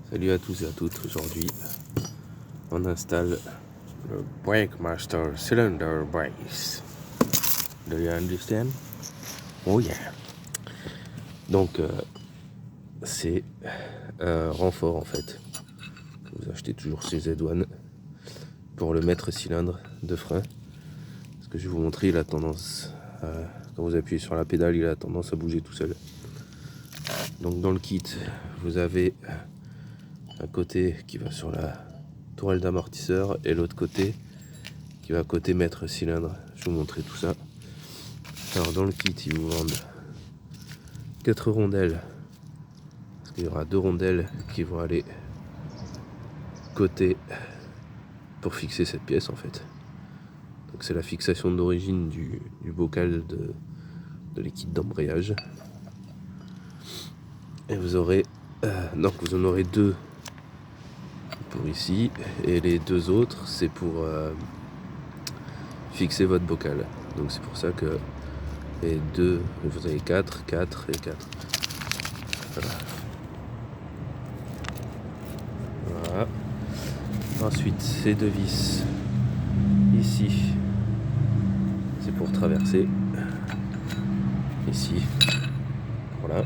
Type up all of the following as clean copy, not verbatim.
Salut à tous et à toutes, aujourd'hui on installe le Breakmaster Cylinder Brace. Do you understand? Oh yeah! Donc c'est un renfort en fait. Vous achetez toujours chez Z1 pour le mètre cylindre de frein. Ce que je vais vous montrer, il a tendance à, quand vous appuyez sur la pédale, il a tendance à bouger tout seul. Donc dans le kit, vous avez un côté qui va sur la tourelle d'amortisseur et l'autre côté qui va côté mètre cylindre. Je vais vous montrer tout ça. Alors dans le kit, ils vous vendent 4 rondelles, parce qu'il y aura 2 rondelles qui vont aller côté pour fixer cette pièce en fait. Donc c'est la fixation d'origine du bocal de liquide d'embrayage. Et vous aurez donc vous en aurez 2 pour ici, et les 2 autres c'est pour fixer votre bocal. Donc c'est pour ça que les 2, vous avez 4 et 4. Voilà. Ensuite, ces 2 vis ici, c'est pour traverser. Ici, voilà.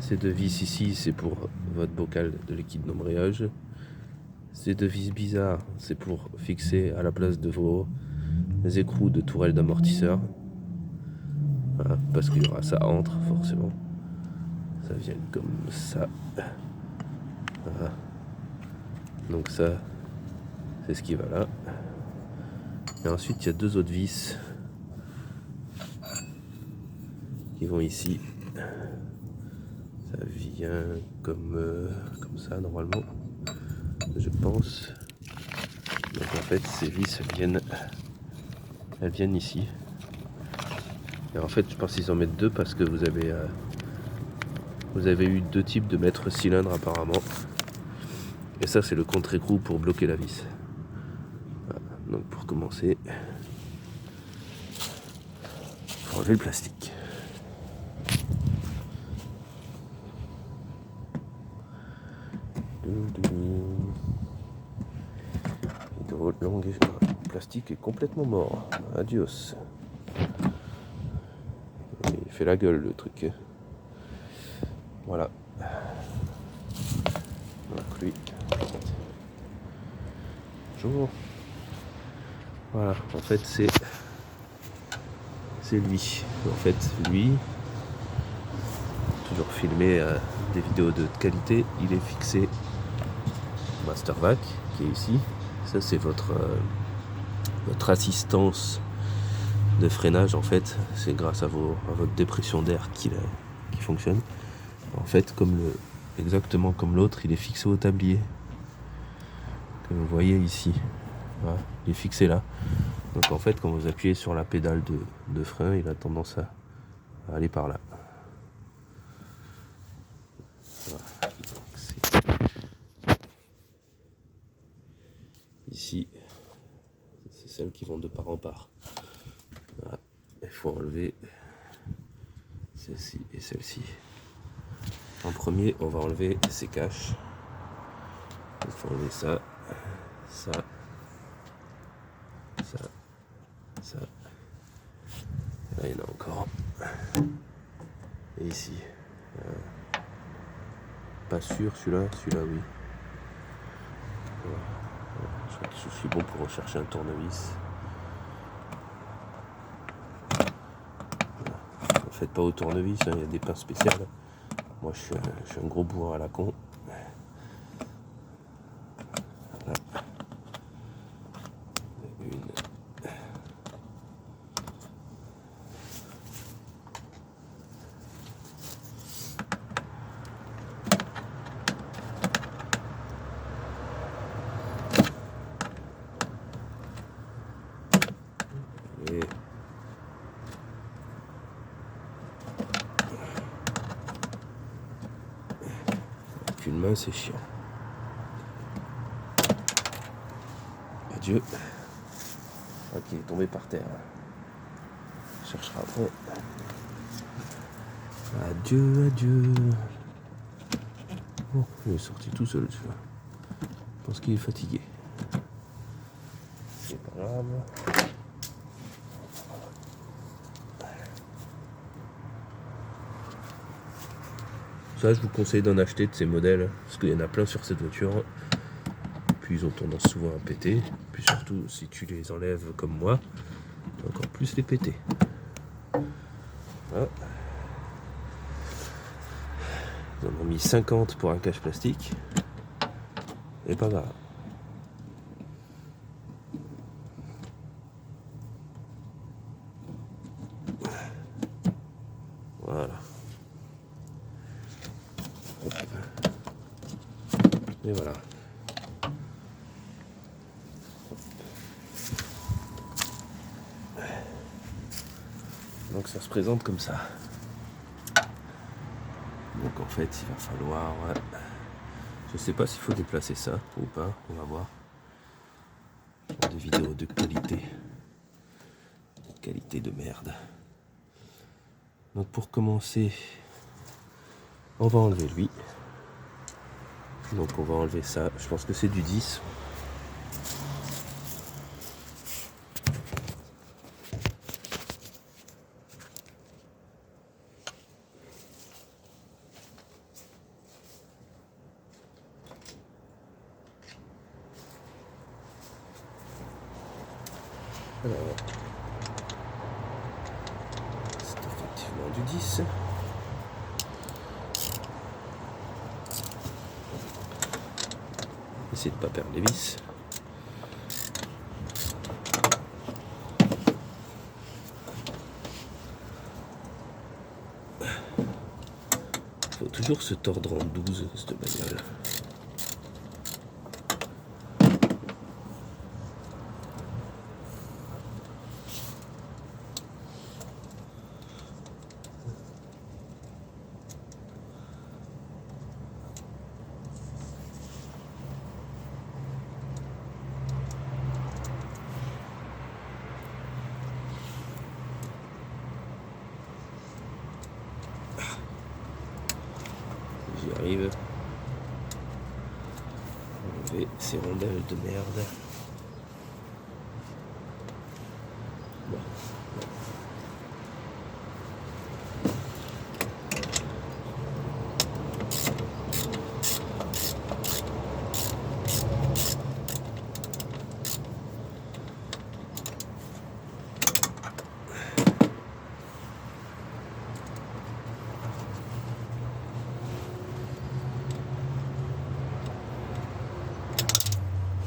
Ces 2 vis ici, c'est pour votre bocal de liquide d'embrayage. Ces 2 vis bizarres, c'est pour fixer à la place de vos écrous de tourelle d'amortisseur. Voilà, parce qu'il y aura ça entre, forcément. Ça vient comme ça. Voilà. Donc ça, c'est ce qui va là. Et ensuite, il y a 2 autres vis qui vont ici. Ça vient comme ça, normalement, je pense. Donc en fait, ces vis, elles viennent ici. Et en fait, je pense qu'ils en mettent 2 parce que vous avez eu 2 types de mètre cylindre apparemment. Et ça, c'est le contre-écrou pour bloquer la vis. Voilà. Donc pour commencer, il faut enlever le plastique. Le plastique est complètement mort. Adios. Il fait la gueule le truc. Voilà. Donc lui. Bonjour. Voilà, en fait c'est lui. En fait lui, toujours filmé des vidéos de qualité, il est fixé Master Vac qui est ici. Ça c'est votre assistance de freinage en fait. C'est grâce à votre dépression d'air qui fonctionne. En fait exactement comme l'autre, il est fixé au tablier. Que vous voyez ici. Voilà, il est fixé là. Donc en fait quand vous appuyez sur la pédale de frein, il a tendance à aller par là. Voilà. Ici, c'est celles qui vont de part en part. Voilà. Il faut enlever celle-ci et celle-ci. En premier, on va enlever ces caches. Il faut enlever ça, ça, ça, ça. Et là, il y en a encore. Et ici. Pas sûr, celui-là oui. Voilà. Je crois que je suis bon pour rechercher un tournevis. Voilà. Ne faites pas au tournevis, il y a des pinces spéciales. Moi je suis un gros bourrin à la con. Voilà. Une. Et avec une main c'est chiant. Adieu. Ok, il est tombé par terre. On cherchera après. Adieu, adieu. Bon, il est sorti tout seul celui-là. Je pense qu'il est fatigué. C'est pas grave. Ça, je vous conseille d'en acheter de ces modèles, parce qu'il y en a plein sur cette voiture. Puis ils ont tendance souvent à péter. Puis surtout, si tu les enlèves comme moi, encore plus les péter. Voilà. Ils en ont mis 50 pour un cache plastique. Et pas grave. Voilà. Hop. Et voilà. Donc ça se présente comme ça. Donc en fait il va falloir... Je sais pas s'il faut déplacer ça ou pas, on va voir. Des vidéos de qualité. Qualité de merde. Donc pour commencer, on va enlever lui. Donc on va enlever ça, je pense que c'est du 10. Alors, c'est effectivement du 10. Essayez de ne pas perdre les vis. Faut toujours se tordre en 12 cette bagnole. J'y arrive. Enlever ces rondelles de merde. Bon.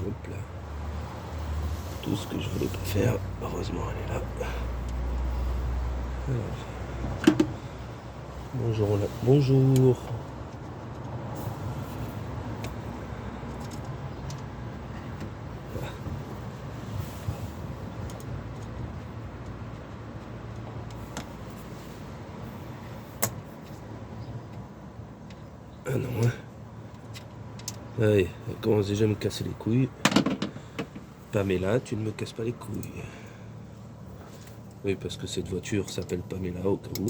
Hop là. Tout ce que je voulais pas faire, heureusement elle est là. Alors. Bonjour là. Bonjour. Ah non, hein. Allez, elle commence déjà à me casser les couilles. Pamela, tu ne me casses pas les couilles. Oui, parce que cette voiture s'appelle Pamela au cas où.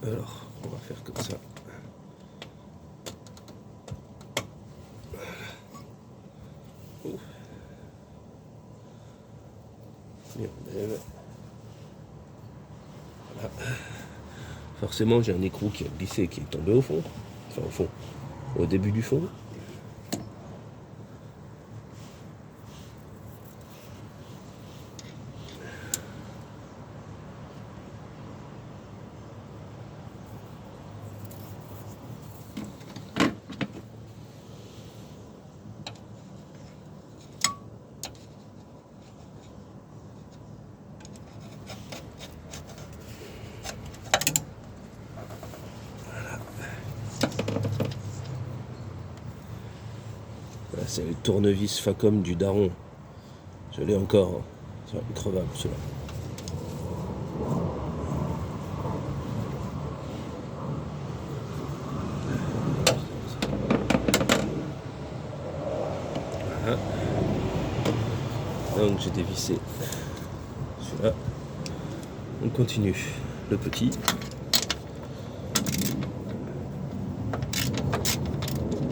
Alors, on va faire comme ça. Voilà. Oh. Merde. Voilà. Forcément, j'ai un écrou qui a glissé, qui est tombé au fond. Enfin, au fond. Au début du fond. C'est le tournevis Facom du daron. Je l'ai encore. C'est increvable celui-là. Voilà. Donc j'ai dévissé celui-là. On continue. Le petit.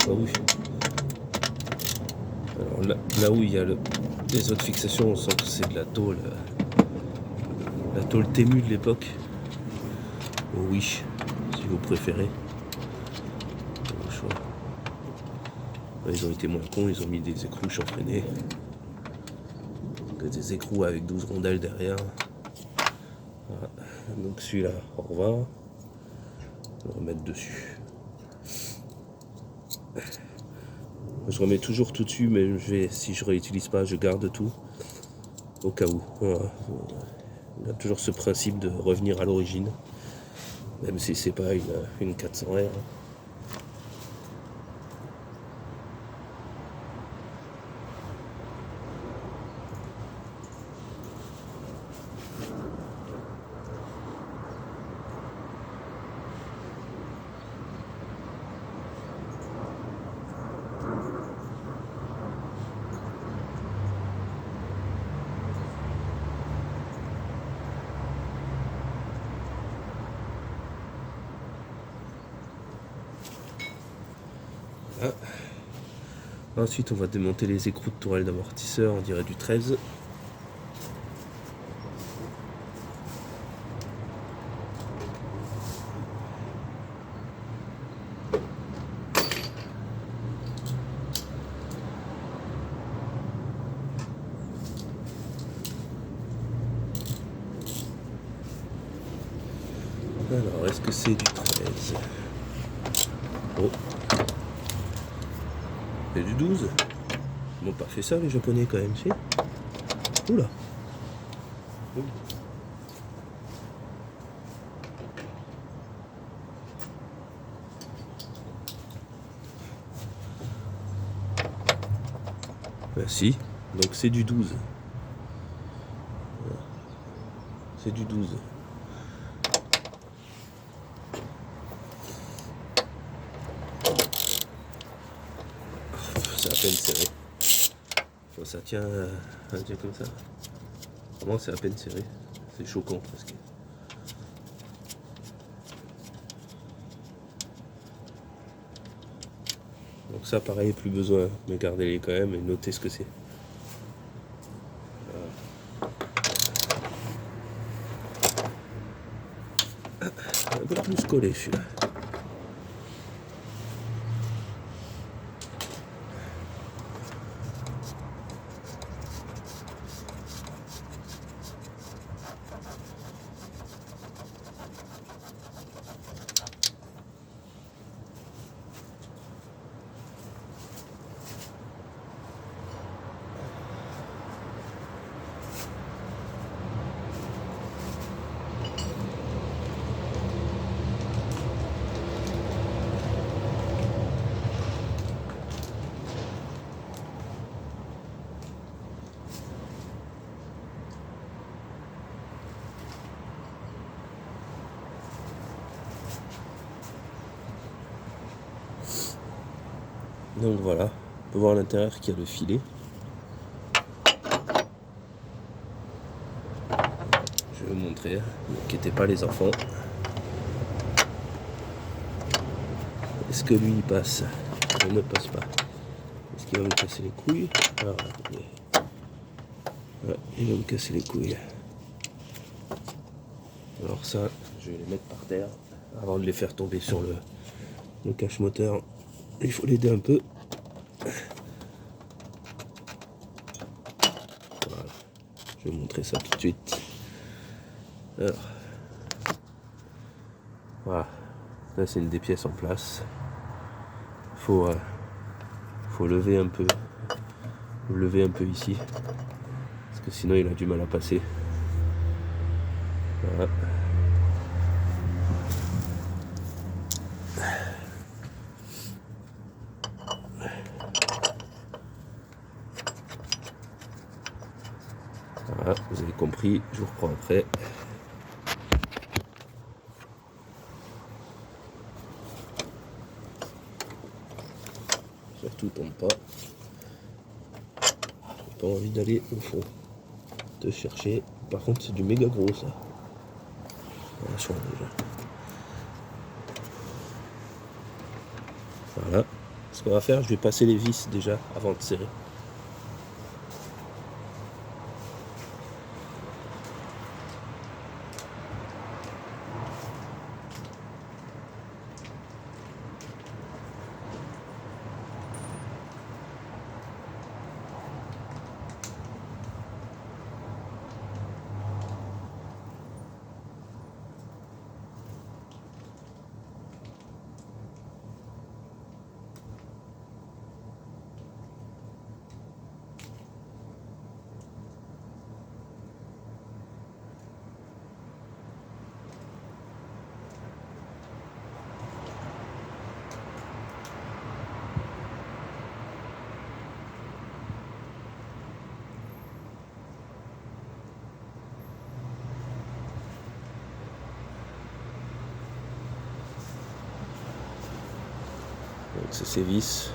Ah oui. Alors là où il y a les autres fixations, on sent que c'est de la tôle Temu de l'époque. Ou Wish, si vous préférez. Au choix. Là, ils ont été moins cons, ils ont mis des écrous chanfreinés. Des écrous avec 12 rondelles derrière. Voilà. Donc celui-là, au revoir. On va remettre dessus. Je remets toujours tout dessus, mais si je réutilise pas, je garde tout au cas où. Voilà. On a toujours ce principe de revenir à l'origine, même si c'est pas une 400R. Ah. Ensuite, on va démonter les écrous de tourelle d'amortisseur, on dirait du 13. Alors, est-ce que c'est du 13? Oh. C'est du 12? Ils n'ont pas fait ça les japonais quand même, si? Oula. Ben si, donc c'est du 12. C'est du 12. C'est à peine serré. Quand ça tient comme ça. Vraiment c'est à peine serré. C'est choquant presque. Donc ça pareil, plus besoin, mais gardez-les quand même et notez ce que c'est. Un peu plus collé celui-là. Donc voilà, on peut voir à l'intérieur qu'il y a le filet. Je vais vous montrer, n'inquiétez pas les enfants. Est-ce que lui il passe? Il ne passe pas. Est-ce qu'il va me casser les couilles? Ah, ouais, il va me casser les couilles. Alors ça, je vais les mettre par terre avant de les faire tomber sur le cache moteur. Il faut l'aider un peu. Voilà. Je vais vous montrer ça tout de suite. Alors, voilà. Là c'est une des pièces en place. Faut lever un peu. Lever un peu ici. Parce que sinon il a du mal à passer. Voilà. Voilà, vous avez compris, je vous reprends après. Surtout tombe pas. J'ai pas envie d'aller au fond. De chercher. Par contre c'est du méga gros ça. Attention déjà. Voilà. Ce qu'on va faire, je vais passer les vis déjà avant de serrer. Donc c'est ces vis.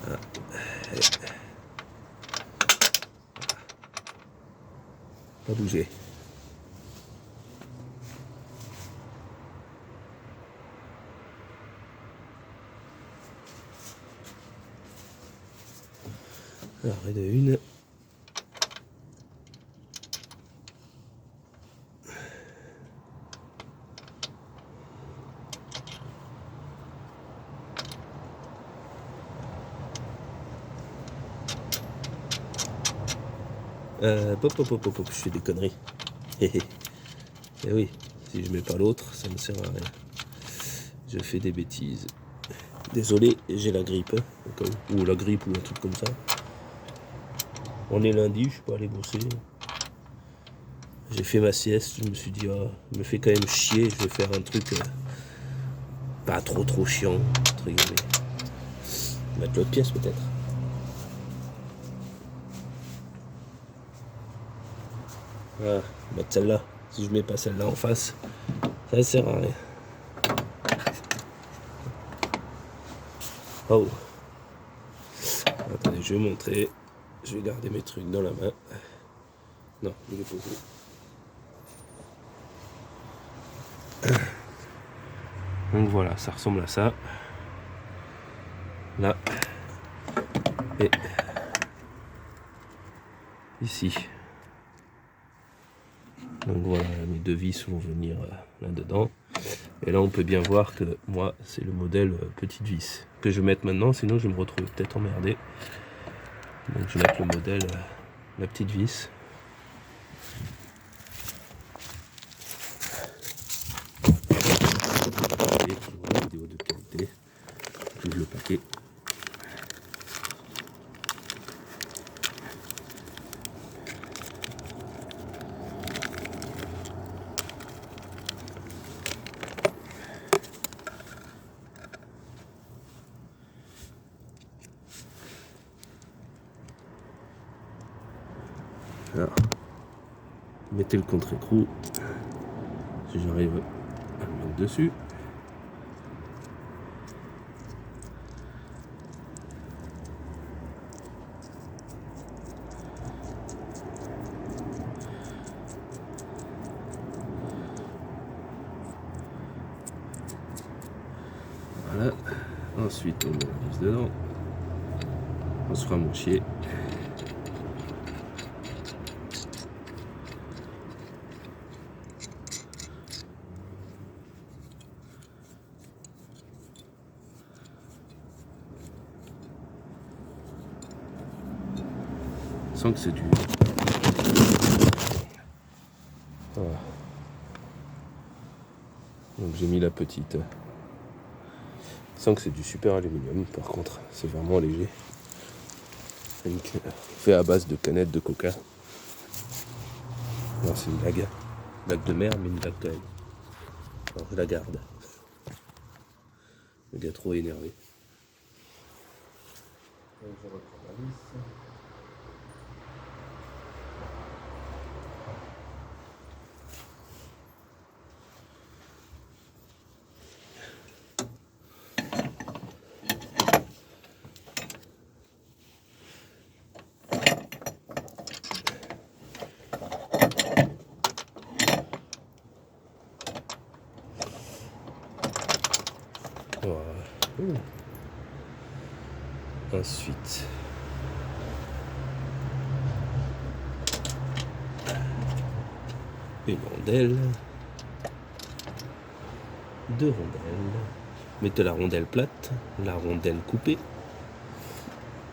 Voilà. Pas bouger. Alors, et de une. Pop, je fais des conneries. Et oui, si je mets pas l'autre, ça ne sert à rien. Je fais des bêtises. Désolé, j'ai la grippe, hein, ou la grippe ou un truc comme ça. On est lundi, je suis pas allé bosser. J'ai fait ma sieste, je me suis dit, oh, je me fais quand même chier, je vais faire un truc pas trop chiant, entre guillemets. Mettre l'autre pièce peut-être. Voilà, mettre celle-là. Si je mets pas celle-là en face, ça ne sert à rien. Oh. Attendez, je vais montrer. Je vais garder mes trucs dans la main. Non, je vais poser. Donc voilà, ça ressemble à ça. Là. Et ici. Donc voilà, mes deux vis vont venir là-dedans. Et là, on peut bien voir que moi, c'est le modèle petite vis que je vais mettre maintenant, sinon je vais me retrouve peut-être emmerdé. Donc je vais mettre le modèle, la petite vis. Et toujours une vidéo de qualité. J'ouvre le paquet. Alors, mettez le contre-écrou, si j'arrive à le mettre dessus. Voilà, ensuite on met la vis dedans, on se fera moucher. Sans que c'est dur. Voilà. Donc j'ai mis la petite. Sans que c'est du super aluminium, par contre, c'est vraiment léger. Fait à base de canettes de coca. Non, c'est une blague. Blague de merde, mais une blague quand même. Alors je la garde. Le gars trop énervé. Je reprends la vis. Ensuite, une rondelle, 2 rondelles. Mettez la rondelle plate, la rondelle coupée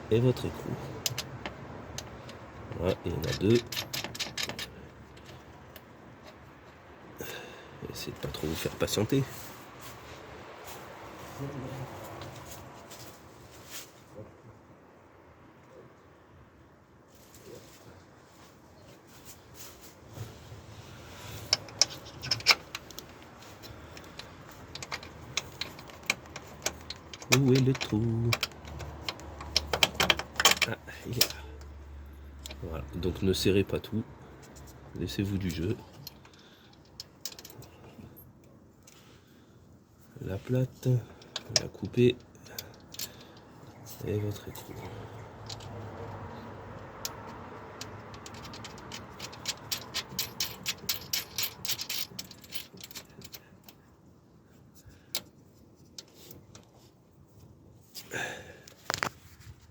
et votre écrou. Voilà, il y en a 2. Essayez de pas trop vous faire patienter. Où est le trou? Ah, il est là. Voilà, donc ne serrez pas tout. Laissez-vous du jeu. La plate, la coupée et votre écrou.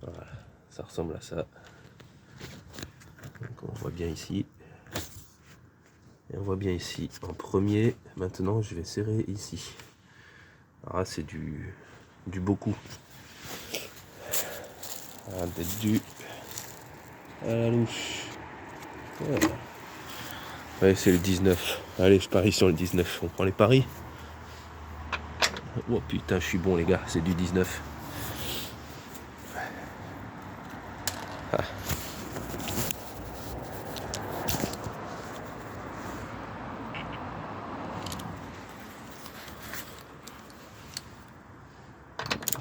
Voilà, ça ressemble à ça. Donc on voit bien ici. Et on voit bien ici. En premier, maintenant je vais serrer ici. Alors là c'est du beaucoup. Ah, d'être dû à la louche. Voilà. Ouais, c'est le 19. Allez, je parie sur le 19. On prend les paris. Oh putain, je suis bon les gars, c'est du 19. Ah.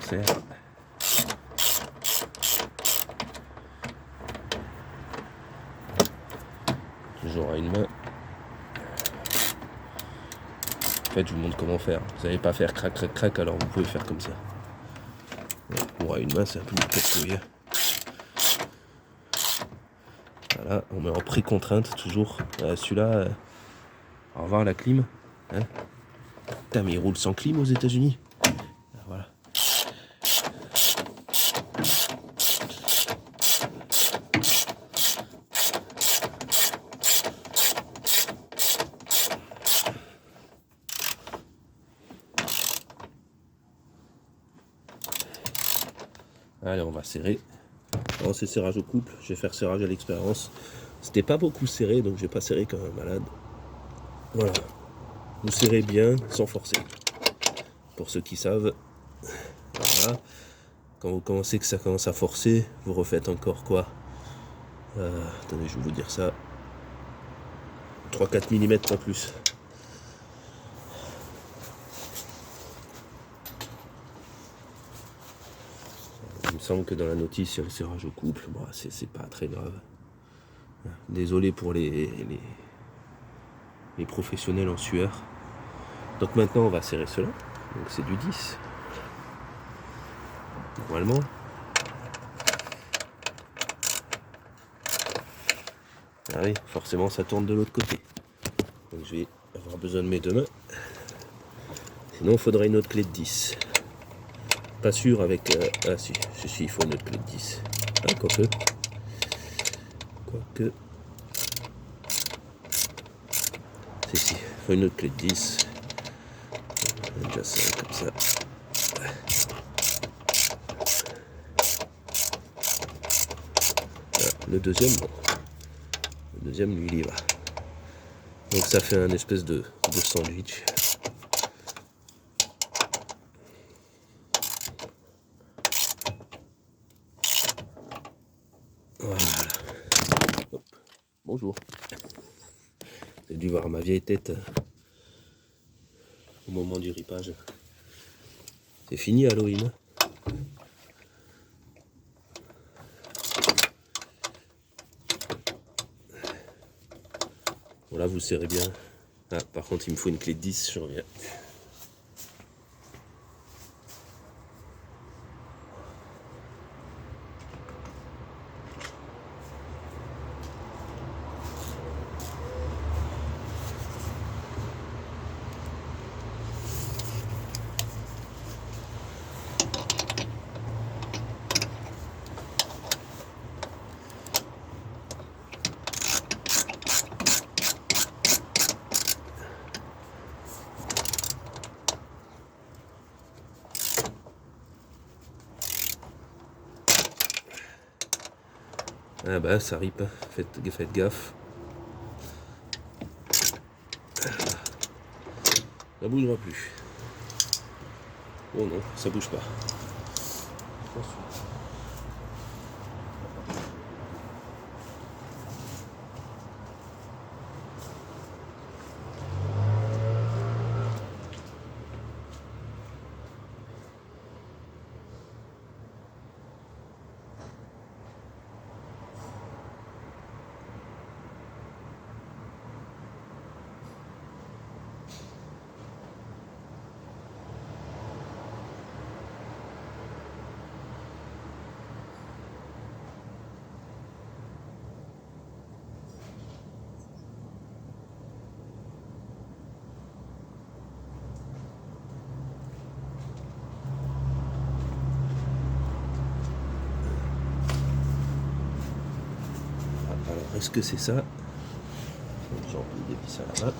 C'est toujours à une main. En fait, je vous montre comment faire. Vous n'allez pas faire crac crac crac, alors vous pouvez faire comme ça. Bon, à une main, c'est un peu du casse-couille. Voilà, on met en pré-contrainte toujours. Celui-là, au revoir la clim. Hein, putain, mais ils roulent sans clim aux États-Unis. Voilà. Allez, on va serrer. Alors, c'est serrage au couple. Je vais faire serrage à l'expérience. C'était pas beaucoup serré, donc je vais pas serrer comme un malade. Voilà. Vous serrez bien, sans forcer. Pour ceux qui savent. Voilà. Quand vous commencez que ça commence à forcer, vous refaites encore quoi? Attendez, je vais vous dire ça. 3-4 mm, pas plus. Il me semble que dans la notice, il y a le serrage au couple. Bon, c'est pas très grave. Désolé pour les professionnels en sueur. Donc maintenant, on va serrer cela. Donc c'est du 10. Normalement. Ah oui, forcément, ça tourne de l'autre côté. Donc je vais avoir besoin de mes 2 mains. Sinon, il faudrait une autre clé de 10. Pas sûr avec... ah si, il faut une autre clé de 10. Ah, quoique. Si, il faut une autre clé de 10. On va déjà serrer comme ça. Ah, le deuxième, bon. Le deuxième, lui, il y va. Donc ça fait un espèce de sandwich. Voilà. Hop. Bonjour. J'ai dû voir ma vieille tête au moment du ripage. C'est fini Halloween. Bon là vous serrez bien. Ah, par contre il me faut une clé de 10, je reviens. Ah bah ça rip, hein. Faites gaffe. Ça bougera plus. Oh non, ça bouge pas. Attention. Alors, est-ce que c'est ça? J'ai envie de dévisser ça là-bas.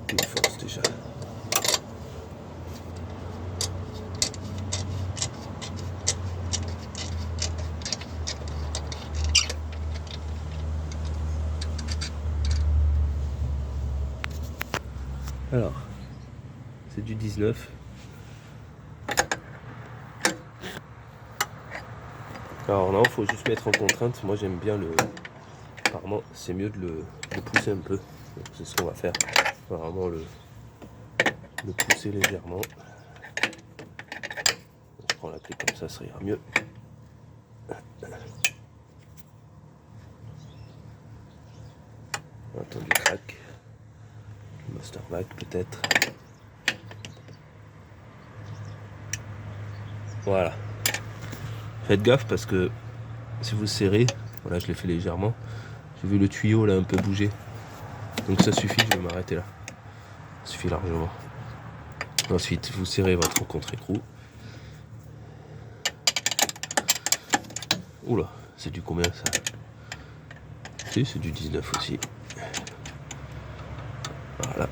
Une force déjà. Alors, c'est du 19. Alors non, faut juste mettre en contrainte. Moi j'aime bien le... Apparemment c'est mieux de le pousser un peu. Donc, c'est ce qu'on va faire. Apparemment le pousser légèrement. Je prends la clé comme ça ira mieux. Attends du crack. Master Vac peut-être. Voilà. Faites gaffe parce que si vous serrez, voilà je l'ai fait légèrement, j'ai vu le tuyau là un peu bouger. Donc ça suffit, je vais m'arrêter là. Ça suffit largement. Ensuite, vous serrez votre contre-écrou. Oula, c'est du combien ça? Si, c'est du 19 aussi. Voilà.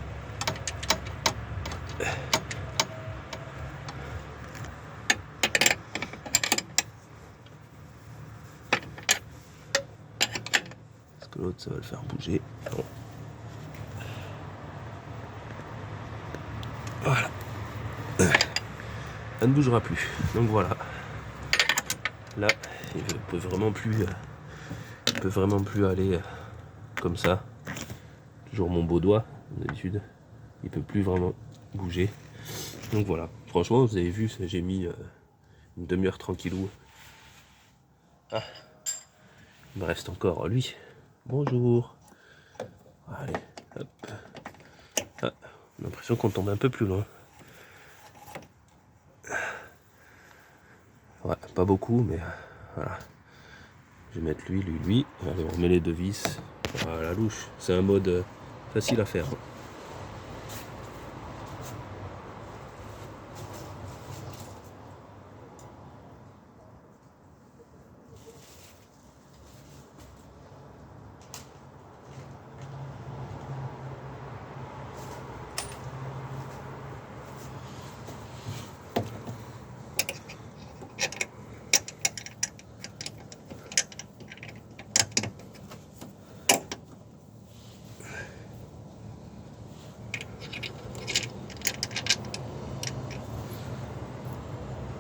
Parce que l'autre, ça va le faire bouger. Bon. Voilà. Ça ne bougera plus. Donc voilà. Là, il peut vraiment plus aller comme ça. Toujours mon beau doigt, d'habitude. Il peut plus vraiment bouger. Donc voilà. Franchement, vous avez vu, j'ai mis une demi-heure tranquillou. Ah, il me reste encore lui. Bonjour. Allez, hop. Ah, on a l'impression qu'on tombe un peu plus loin. Ouais, pas beaucoup, mais voilà. Je vais mettre lui. Allez, on remet les deux vis. Voilà, la louche. C'est un mode facile à faire.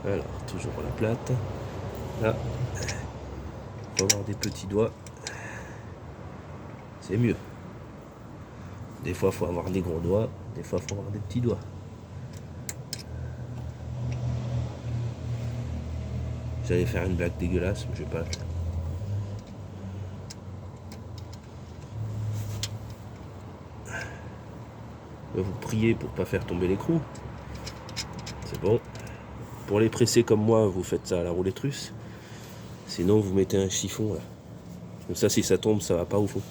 Alors, toujours la plate. Là, il faut avoir des petits doigts. C'est mieux. Des fois, il faut avoir des gros doigts. Des fois, il faut avoir des petits doigts. J'allais faire une blague dégueulasse, mais je vais pas. Vous priez pour pas faire tomber l'écrou. C'est bon. Pour les presser comme moi, vous faites ça à la roulette russe. Sinon, vous mettez un chiffon là. Comme ça, si ça tombe, ça va pas au fond.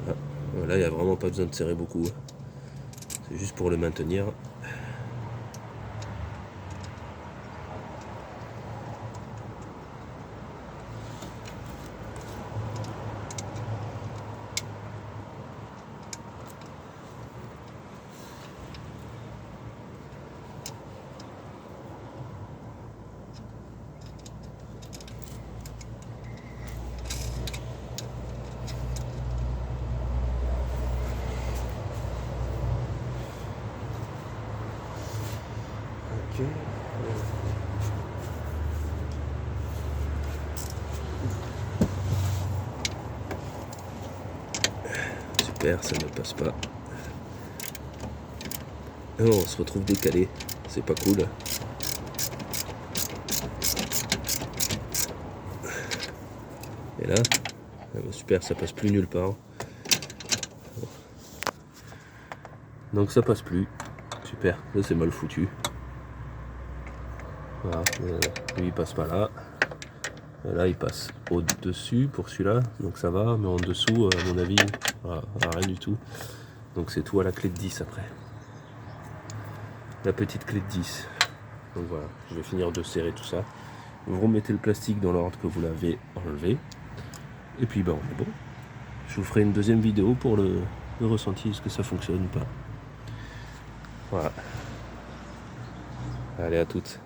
Ah, là, il n'y a vraiment pas besoin de serrer beaucoup. C'est juste pour le maintenir. super, ça ne passe pas. Oh, on se retrouve décalé, c'est pas cool. Et là, super, ça passe plus nulle part. Donc ça passe plus. Super, là c'est mal foutu. Voilà, lui il passe pas là. Là il passe au-dessus pour celui-là, donc ça va, mais en dessous, à mon avis, voilà, rien du tout. Donc c'est tout à la clé de 10 après. La petite clé de 10. Donc voilà, je vais finir de serrer tout ça. Vous remettez le plastique dans l'ordre que vous l'avez enlevé. Et puis on est bon. Je vous ferai une deuxième vidéo pour le ressenti, est-ce que ça fonctionne ou pas. Voilà. Allez, à toutes.